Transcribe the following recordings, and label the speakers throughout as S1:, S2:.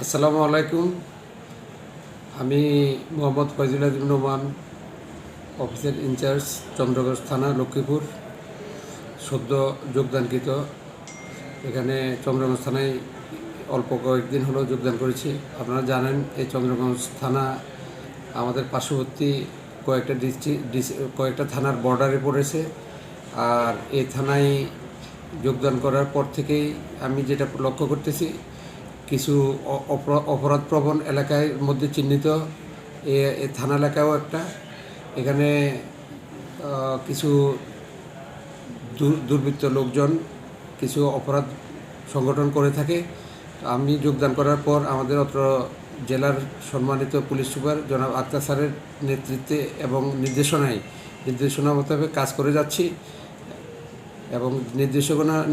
S1: আসসালামু আলাইকুম। আমি মোহাম্মদ ফয়জুল আদিম নোমান, অফিসের ইনচার্জ, চন্দ্রগঞ্জ থানা, লক্ষ্মীপুর। সদ্য যোগদানকৃত। এখানে চন্দ্রগঞ্জ থানায় অল্প কয়েকদিন হলো যোগদান করেছি। আপনারা জানেন এই চন্দ্রগঞ্জ থানা আমাদের পার্শ্ববর্তী কয়েকটা থানার বর্ডারে পড়েছে। আর এই থানায় যোগদান করার পর থেকেই আমি যেটা লক্ষ্য করতেছি, কিছু অপরাধপ্রবণ এলাকার মধ্যে চিহ্নিত এ থানা এলাকাও একটা। এখানে কিছু দুর্বৃত্ত লোকজন কিছু অপরাধ সংগঠন করে থাকে। আমি যোগদান করার পর আমাদের অত্র জেলার সম্মানিত পুলিশ সুপার জনাব আক্তার স্যারের নেতৃত্বে এবং নির্দেশনা মোতাবেক কাজ করে যাচ্ছি। এবং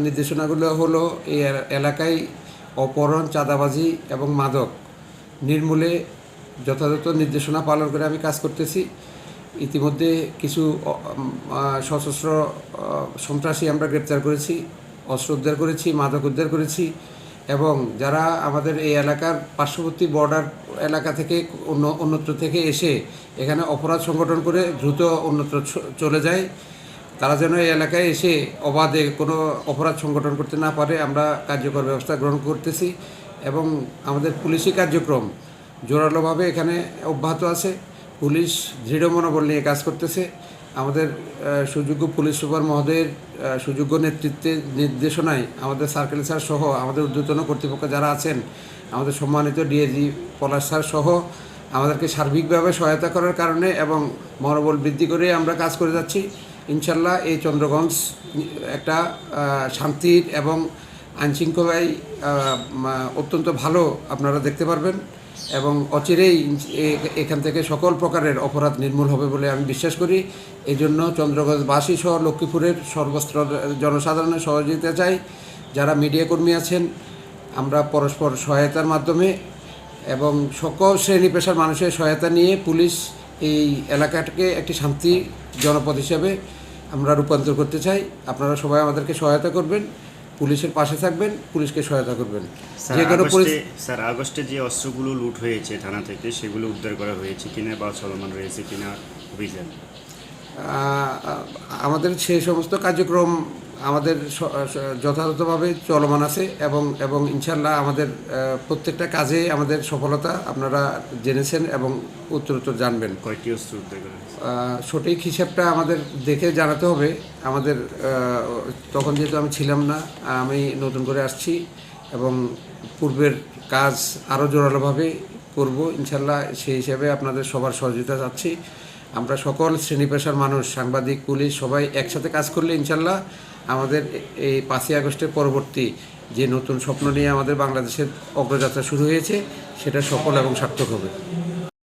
S1: নির্দেশনাগুলো হলো এই এলাকায় অপহরণ, চাঁদাবাজি এবং মাদক নির্মূলে যথাযথ নির্দেশনা পালন করে আমি কাজ করতেছি। ইতিমধ্যে কিছু সশস্ত্র সন্ত্রাসী আমরা গ্রেপ্তার করেছি, অস্ত্র উদ্ধার করেছি, মাদক উদ্ধার করেছি। এবং যারা আমাদের এই এলাকার পার্শ্ববর্তী বর্ডার এলাকা থেকে অন্যত্র থেকে এসে এখানে অপরাধ সংগঠন করে দ্রুত অন্যত্র চলে যায়, তারা যেন এই এলাকায় এসে অবাধে কোনো অপরাধ সংগঠন করতে না পারে, আমরা কার্যকর ব্যবস্থা গ্রহণ করতেছি। এবং আমাদের পুলিশি কার্যক্রম জোরালোভাবে এখানে অব্যাহত আছে। পুলিশ দৃঢ় মনোবল নিয়ে কাজ করতেছে। আমাদের সুযোগ্য পুলিশ সুপার মহোদয়ের সুযোগ্য নেতৃত্বে নির্দেশনায় আমাদের সার্কেল স্যার সহ আমাদের ঊর্ধ্বতন কর্তৃপক্ষ যারা আছেন, আমাদের সম্মানিত ডিআইজি পলাশ স্যার সহ আমাদেরকে সার্বিকভাবে সহায়তা করার কারণে এবং মনোবল বৃদ্ধি করে আমরা কাজ করে যাচ্ছি। ইনশাল্লাহ এই চন্দ্রগঞ্জ একটা শান্তির এবং আইনশৃঙ্খলায় অত্যন্ত ভালো আপনারা দেখতে পারবেন। এবং অচিরেই এখান থেকে সকল প্রকারের অপরাধ নির্মূল হবে বলে আমি বিশ্বাস করি। এই জন্য চন্দ্রগঞ্জবাসী সহ লক্ষ্মীপুরের সর্বস্তর জনসাধারণের সহযোগিতা চাই। যারা মিডিয়া কর্মী আছেন, আমরা পরস্পর সহায়তার মাধ্যমে এবং সকল শ্রেণী পেশার মানুষের সহায়তা নিয়ে পুলিশ এই এলাকাটাকে একটি শান্তি জনপদ হিসেবে আমরা রূপান্তর করতে চাই। আপনারা সবাই আমাদেরকে সহায়তা করবেন, পুলিশের পাশে থাকবেন, পুলিশকে সহায়তা করবেন।
S2: স্যার, আগস্টে যে অস্ত্রগুলো লুট হয়েছে থানা থেকে, সেগুলো উদ্ধার করা হয়েছে কিনা বা চলমান রয়েছে কিনা অভিযান?
S1: আমাদের সেই সমস্ত কার্যক্রম আমাদের যথাযথভাবে চলমান আছে এবং ইনশাল্লাহ আমাদের প্রত্যেকটা কাজে আমাদের সফলতা আপনারা জেনেছেন এবং উত্তরোত্তর জানবেন।
S2: কয়টি অস্ত্র উদ্ধার করা হয়েছে?
S1: সঠিক হিসাবটা আমাদের দেখে জানাতে হবে। আমাদের তখন যেহেতু আমি ছিলাম না, আমি নতুন করে আসছি এবং পূর্বের কাজ আরও জোরালোভাবে করব ইনশাল্লাহ। সেই হিসাবে আপনাদের সবার সহযোগিতা চাচ্ছি। আমরা সকল শ্রেণী পেশার মানুষ, সাংবাদিক, পুলিশ সবাই একসাথে কাজ করলে ইনশাল্লাহ আমাদের এই 5ই আগস্টের পরবর্তী যে নতুন স্বপ্ন নিয়ে আমাদের বাংলাদেশের অগ্রযাত্রা শুরু হয়েছে, সেটা সফল এবং সার্থক হবে।